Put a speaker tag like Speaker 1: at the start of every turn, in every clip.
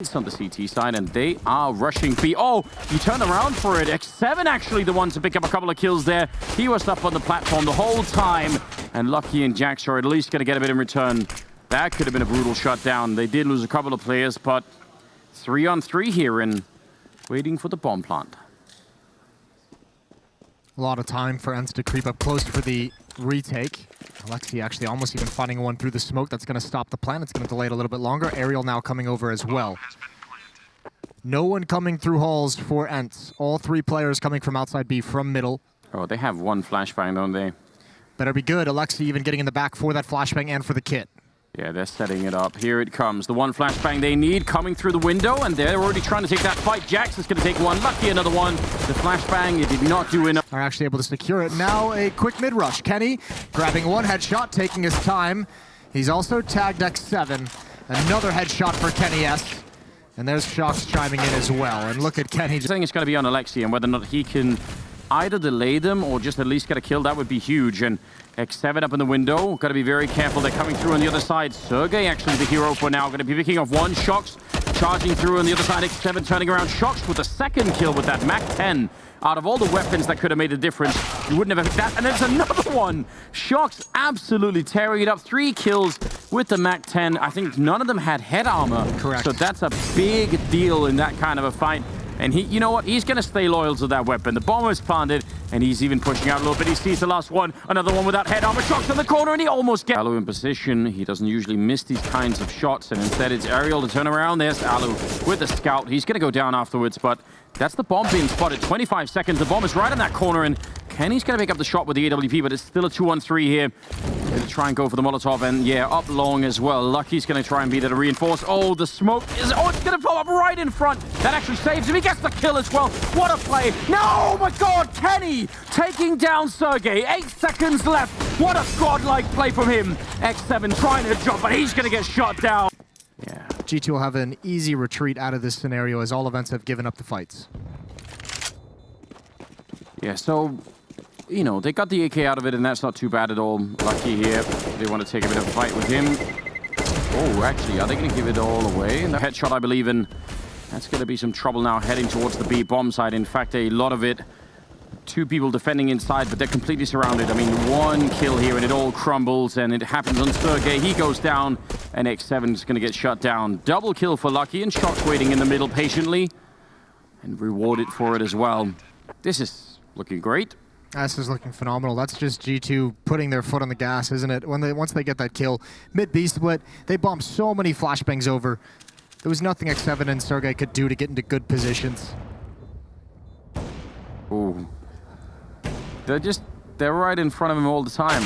Speaker 1: It's on the CT side, and they are rushing B. Oh, you turn around for it. X7 actually the one to pick up a couple of kills there. He was up on the platform the whole time, and Lucky and Jax are at least going to get a bit in return. That could have been a brutal shutdown. They did lose a couple of players, but 3-on-3 here and waiting for the bomb plant.
Speaker 2: A lot of time for ENCE to creep up close for the retake. Alexi actually almost even finding one through the smoke. That's going to stop the plant. It's going to delay it a little bit longer. Aerial now coming over as well. No one coming through halls for ENCE. All three players coming from outside B from middle.
Speaker 1: Oh, they have one flashbang, don't they?
Speaker 2: Better be good. Alexi even getting in the back for that flashbang and for the kit.
Speaker 1: Yeah, they're setting it up. Here it comes. The one flashbang they need coming through the window, and they're already trying to take that fight. Jax is going to take one. Lucky another one. The flashbang, it did not do enough.
Speaker 2: Are actually able to secure it. Now a quick mid-rush. Kenny grabbing one headshot, taking his time. He's also tagged X7. Another headshot for Kenny S. And there's Shocks chiming in as well. And look at Kenny.
Speaker 1: I think it's going to be on Alexi, and whether or not he can either delay them or just at least get a kill, that would be huge. And X7 up in the window. Got to be very careful. They're coming through on the other side. Sergey actually the hero for now. Going to be picking off one. Shocks charging through on the other side. X7 turning around. Shocks with a second kill with that Mac 10. Out of all the weapons that could have made a difference, you wouldn't have that. And there's another one. Shocks absolutely tearing it up. 3 kills with the Mac 10. I think none of them had head armor.
Speaker 2: Correct.
Speaker 1: So that's a big deal in that kind of a fight. And he, you know what? He's going to stay loyal to that weapon. The bomb is planted, and he's even pushing out a little bit. He sees the last one. Another one without head armor. Shocks in the corner, and he almost gets Alu in position. He doesn't usually miss these kinds of shots, and instead it's Aerial to turn around. There's Alu with the scout. He's going to go down afterwards, but that's the bomb being spotted. 25 seconds. The bomb is right in that corner, and Kenny's going to pick up the shot with the AWP, but it's still a 2-on-3 here. Going to try and go for the Molotov, and yeah, up long as well. Lucky's going to try and be there to reinforce. Oh, the smoke is... Oh, it's going to blow up right in front. That actually saves him. He gets the kill as well. What a play. No, oh my God, Kenny taking down Sergey. 8 seconds left. What a godlike play from him. X7 trying to jump, but he's going to get shot down.
Speaker 2: Yeah, G2 will have an easy retreat out of this scenario as all events have given up the fights.
Speaker 1: Yeah, so, you know, they got the AK out of it, and that's not too bad at all. Lucky here. They want to take a bit of a fight with him. Oh, actually, are they going to give it all away? And the headshot, I believe, and that's going to be some trouble now heading towards the B bomb side. In fact, a lot of it. 2 people defending inside, but they're completely surrounded. I mean, 1 kill here, and it all crumbles, and it happens on Sergey. He goes down, and X7 is going to get shut down. Double kill for Lucky, and Shocks waiting in the middle patiently, and rewarded for it as well. This is looking great.
Speaker 2: This is looking phenomenal. That's just G2 putting their foot on the gas, isn't it? Once they get that kill, mid-B split, they bombed so many flashbangs over. There was nothing X7 and Sergey could do to get into good positions.
Speaker 1: Ooh. They're right in front of him all the time.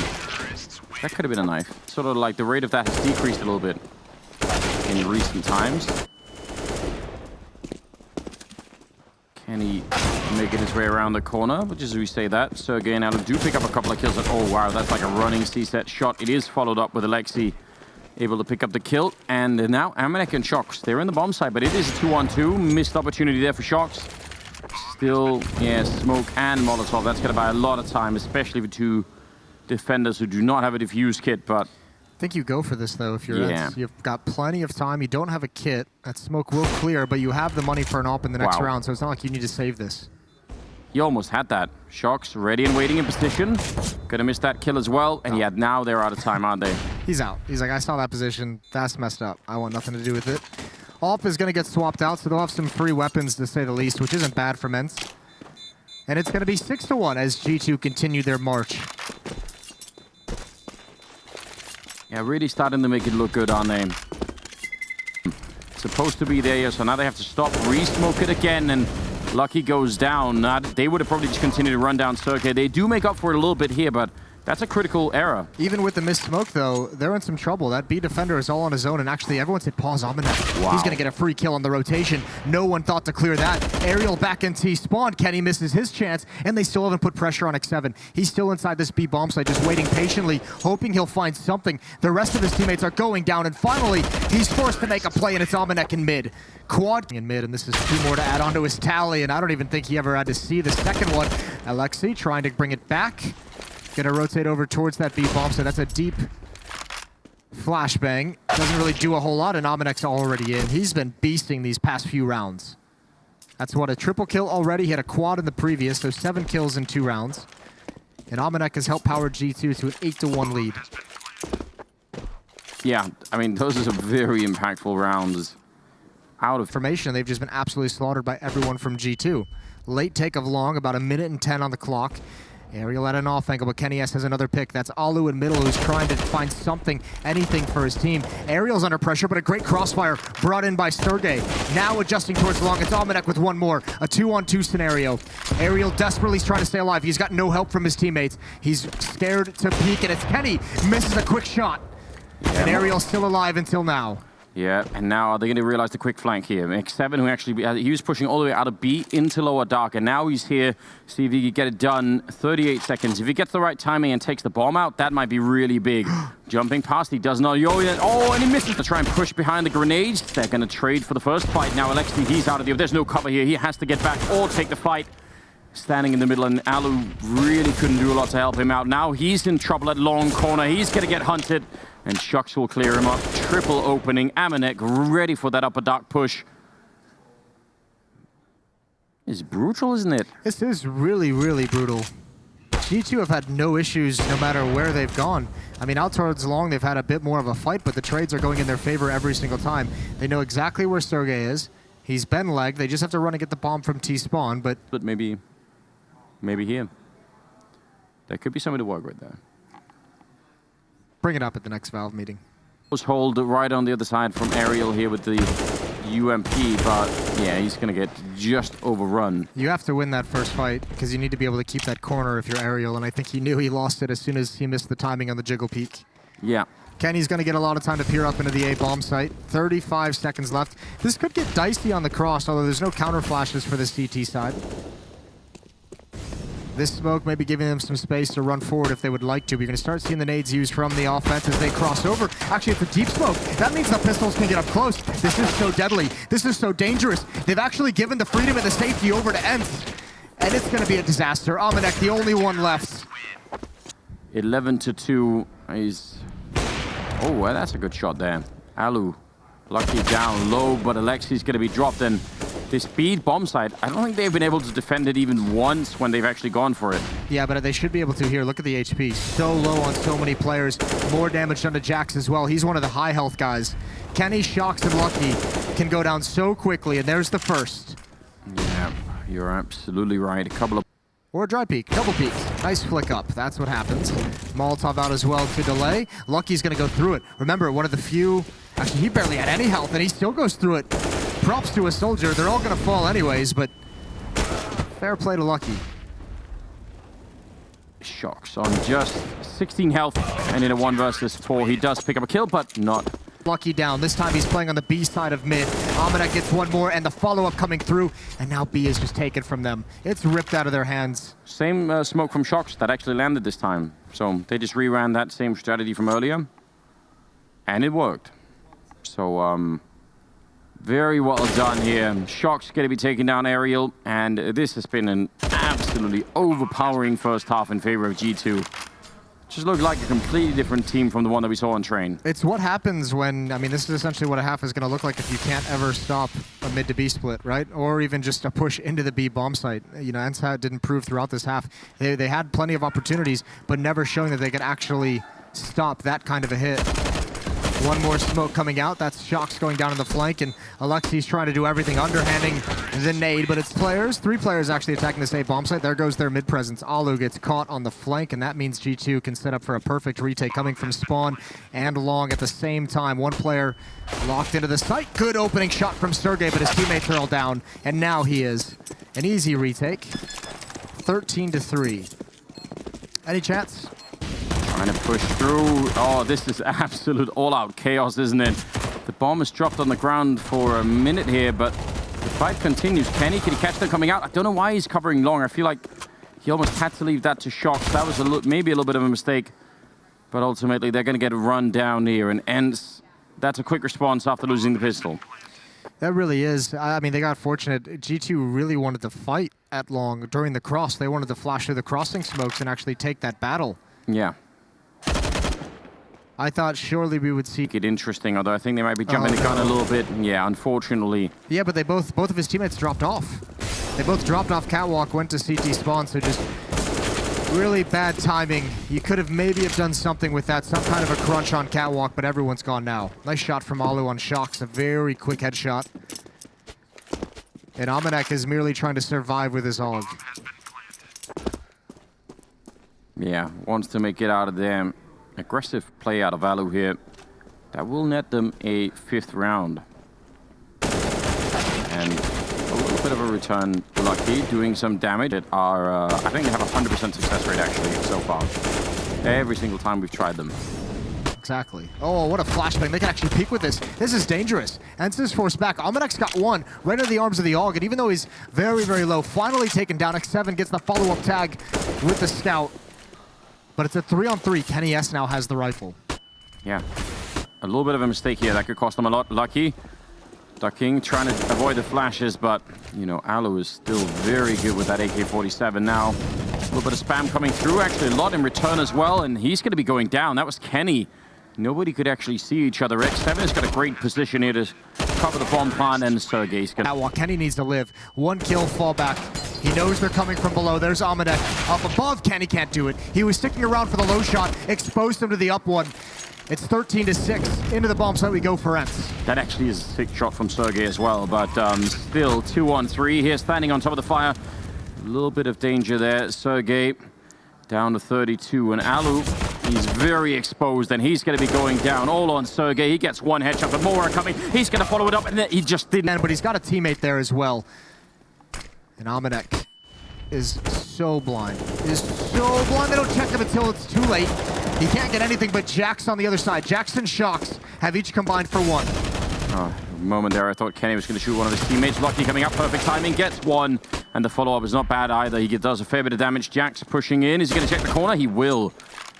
Speaker 1: That could have been a knife. Sort of like the rate of that has decreased a little bit in recent times. Kenny making his way around the corner, which is as we say that. Sergey and Alu do pick up a couple of kills. Oh wow, that's like a running C-set shot. It is followed up with Alexi able to pick up the kill. And now Amanek and Shocks, they're in the bomb side, but it is a 2-on-2. Missed opportunity there for Shocks. Still, yeah, smoke and Molotov. That's going to buy a lot of time, especially for 2 defenders who do not have a diffuse kit, but...
Speaker 2: I think you go for this, though, if you're ENCE. You've got plenty of time. You don't have a kit. That smoke will clear, but you have the money for an op in the next round, so it's not like you need to save this.
Speaker 1: He almost had that. Shocks ready and waiting in position. Gonna miss that kill as well, and yeah, now they're out of time, aren't they?
Speaker 2: He's out. He's like, I saw that position. That's messed up. I want nothing to do with it. AWP is going to get swapped out, so they'll have some free weapons, to say the least, which isn't bad for ENCE. And it's going to be 6-1 as G2 continue their march.
Speaker 1: Yeah, really starting to make it look good, aren't they? Supposed to be there, so now they have to stop, re-smoke it again, and Lucky goes down. They would have probably just continued to run down Sergey. They do make up for it a little bit here, but that's a critical error.
Speaker 2: Even with the missed smoke, though, they're in some trouble. That B defender is all on his own, and actually everyone's hit pause Amanek.
Speaker 1: Wow.
Speaker 2: He's going to get a free kill on the rotation. No one thought to clear that. Aerial back in T spawn. Kenny misses his chance, and they still haven't put pressure on X7. He's still inside this B bomb site, just waiting patiently, hoping he'll find something. The rest of his teammates are going down, and finally, he's forced to make a play, and it's Amanek in mid. Quad in mid, and this is 2 more to add onto his tally, and I don't even think he ever had to see the second one. Alexi trying to bring it back. Gonna rotate over towards that B bomb, so that's a deep Flashbang doesn't really do a whole lot, and Aminek's already in. He's been beasting these past few rounds. That's what, a triple kill already. He had a quad in the previous, so 7 kills in 2 rounds. And Aminek has helped power G2 to an 8-1 lead.
Speaker 1: Yeah, I mean, those are some very impactful rounds. Out of
Speaker 2: Formation, they've just been absolutely slaughtered by everyone from G2. Late take of long, about 1:10 on the clock. Aerial at an off angle, but Kenny S has another pick. That's Alu in middle, who's trying to find something, anything for his team. Aerial's under pressure, but a great crossfire brought in by Sergey. Now adjusting towards long, it's Aminek with one more. A 2-on-2 scenario. Aerial desperately is trying to stay alive. He's got no help from his teammates. He's scared to peek, and it's Kenny. Misses a quick shot. And Aerial's still alive until now.
Speaker 1: Yeah, and now are they going to realize the quick flank here? X7, who actually, he was pushing all the way out of B into lower dark, and now he's here. See if he can get it done. 38 seconds. If he gets the right timing and takes the bomb out, that might be really big. Jumping past, he does not yo yet. Oh, and he misses to try and push behind the grenades. They're going to trade for the first fight. Now Alexi, he's out of the, there's no cover here. He has to get back or take the fight. Standing in the middle, and Alu really couldn't do a lot to help him out. Now he's in trouble at long corner. He's going to get hunted. And Shux will clear him up. Triple opening. Aminek ready for that upper dark push. It's brutal, isn't it?
Speaker 2: This is really, really brutal. G2 have had no issues no matter where they've gone. I mean, out towards long, they've had a bit more of a fight, but the trades are going in their favor every single time. They know exactly where Sergey is. He's been legged. They just have to run and get the bomb from T-spawn, but
Speaker 1: maybe here. There could be something to work with there.
Speaker 2: Bring it up at the next Valve meeting.
Speaker 1: Hold right on the other side from Aerial here with the UMP, but yeah, he's going to get just overrun.
Speaker 2: You have to win that first fight because you need to be able to keep that corner if you're Aerial, and I think he knew he lost it as soon as he missed the timing on the jiggle peak.
Speaker 1: Yeah.
Speaker 2: Kenny's going to get a lot of time to peer up into the A bomb site. 35 seconds left. This could get dicey on the cross, although there's no counter flashes for the CT side. This smoke may be giving them some space to run forward if they would like to. We're going to start seeing the nades used from the offense as they cross over. Actually, it's a deep smoke. That means the pistols can get up close. This is so deadly. This is so dangerous. They've actually given the freedom and the safety over to ENCE. And it's going to be a disaster. Aminek, the only one left.
Speaker 1: 11-2. He's... Oh, well, that's a good shot there. Alu, lucky down low, but Alexi's going to be dropped in. This speed bomb site, I don't think they've been able to defend it even once when they've actually gone for it. Yeah, but they should be able to here. Look at the HP. So low on so many players. More damage done to Jax as well. He's one of the high health guys. Kenny, Shocks, and Lucky can go down so quickly, and there's the first. Yeah, you're absolutely right. A couple of... Or a dry peek, double peek. Nice flick up. That's what happens. Molotov out as well to delay. Lucky's going to go through it. Remember, one of the few... Actually, he barely had any health, and he still goes through it. Props to a soldier. They're all going to fall anyways, but fair play to Lucky. Shocks on just 16 health, and in a 1 versus 4, he does pick up a kill, but not. Lucky down. This time he's playing on the B side of mid. Aminek gets one more, and the follow-up coming through, and now B is just taken from them. It's ripped out of their hands. Same smoke from Shocks that actually landed this time. So they just reran that same strategy from earlier, and it worked. So, very well done here. Shock's going to be taking down Aerial, and this has been an absolutely overpowering first half in favor of G2. Just looked like a completely different team from the one that we saw on train. It's what happens when, I mean, this is essentially what a half is going to look like if you can't ever stop a mid to B split, right? Or even just a push into the B bomb site. You know, ENCE didn't prove throughout this half. They had plenty of opportunities, but never showing that they could actually stop that kind of a hit. One more smoke coming out. That's Shocks going down in the flank, and Alexi's trying to do everything, underhanding the nade, but it's players. 3 players actually attacking this A bomb site. There goes their mid presence. Alu gets caught on the flank, and that means G2 can set up for a perfect retake coming from spawn and long at the same time. 1 player locked into the site. Good opening shot from Sergey, but his teammates are all down, and now he is. An easy retake. 13-3. Any chats? Trying to push through. Oh, this is absolute all-out chaos, isn't it? The bomb is dropped on the ground for a minute here, but the fight continues. Kenny, can he catch them coming out? I don't know why he's covering long. I feel like he almost had to leave that to Shocks. That was maybe a little bit of a mistake, but ultimately they're going to get run down here, and ENCE, that's a quick response after losing the pistol. That really is. I mean, they got fortunate. G2 really wanted to fight at long during the cross. They wanted to flash through the crossing smokes and actually take that battle. Yeah.
Speaker 2: I thought surely we would see...
Speaker 1: It interesting, although I think they might be jumping the gun a little bit. Yeah, unfortunately.
Speaker 2: Yeah, but they both of his teammates dropped off. They both dropped off catwalk, went to CT spawn, so just really bad timing. You could have maybe have done something with that, some kind of a crunch on catwalk, but everyone's gone now. Nice shot from Alu on Shocks, a very quick headshot. And Amanek is merely trying to survive with his AUG.
Speaker 1: Yeah, wants to make it out of there. Aggressive play out of Alu here. That will net them a 5th round. And a little bit of a return. Lucky, doing some damage. It are, I think they have a 100% success rate actually so far. Every single time we've tried them.
Speaker 2: Exactly. Oh, what a flashbang. They can actually peek with this. This is dangerous. ENCE is forced back. Amanek's got one right into the arms of the AUG, and even though he's very, very low, finally taken down. X7 gets the follow-up tag with the scout. But it's a 3-on-3. Kenny S now has the rifle.
Speaker 1: Yeah. A little bit of a mistake here. That could cost them a lot. Lucky. Ducking, trying to avoid the flashes, but, you know, Alu is still very good with that AK-47 now. A little bit of spam coming through. Actually, a lot in return as well, and he's going to be going down. That was Kenny. Nobody could actually see each other. X7 has got a great position here to cover the bomb plant, and Sergey's going to...
Speaker 2: While Kenny needs to live. One kill, fall back. He knows they're coming from below. There's Amanek up above. Kenny can't do it. He was sticking around for the low shot, exposed him to the up one. It's 13-6. Into the bomb site we go for ENCE.
Speaker 1: That actually is a sick shot from Sergey as well, but still 2-on-3 here, standing on top of the fire. A little bit of danger there. Sergey down to 32, and Alu, he's very exposed, and he's going to be going down all on Sergey. He gets one headshot, but more are coming. He's going to follow it up, and he just didn't.
Speaker 2: But he's got a teammate there as well. And Amanek is so blind. They don't check him until it's too late. He can't get anything but Jax on the other side. Jackson Shocks have each combined for one.
Speaker 1: Oh, a moment there, I thought Kenny was going to shoot one of his teammates. Lucky coming up, perfect timing, gets one. And the follow-up is not bad either. He does a fair bit of damage. Jax pushing in. Is he going to check the corner? He will.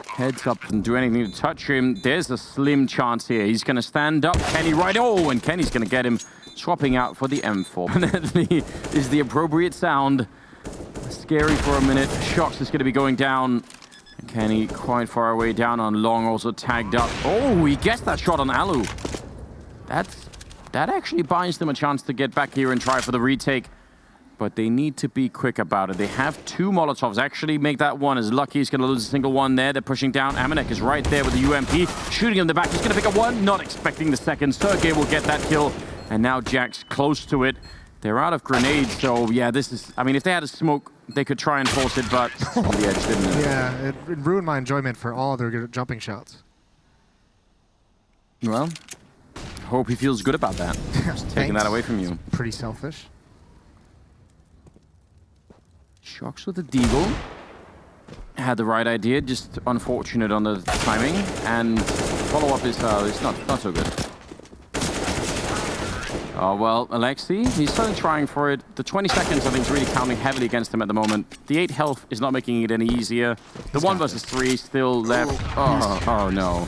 Speaker 1: Heads up and do anything to touch him. There's a slim chance here. He's going to stand up. Kenny right. Oh, and Kenny's going to get him. Swapping out for the M4. And that is the appropriate sound. Scary for a minute. Shocks is going to be going down. Kenny quite far away down on long, also tagged up. Oh, he gets that shot on Alu. That actually buys them a chance to get back here and try for the retake. But they need to be quick about it. They have 2 Molotovs. Actually make that one as Lucky. He's going to lose a single one there. They're pushing down. Amanek is right there with the UMP. Shooting in the back. He's going to pick up one. Not expecting the second. Sergey will get that kill. And now Jack's close to it. They're out of grenades, so yeah, this is... I mean, if they had a smoke, they could try and force it, but on the edge, didn't it?
Speaker 2: Yeah, it ruined my enjoyment for all their jumping shots.
Speaker 1: Well, hope he feels good about that. Just taking that away from you.
Speaker 2: Pretty selfish.
Speaker 1: Shocks with the deagle. Had the right idea, just unfortunate on the timing. And follow-up is not so good. Oh, well, Alexei, he's still trying for it. The 20 seconds, I think, is really counting heavily against him at the moment. The 8 health is not making it any easier. The 1 versus 3 still left. Oh no.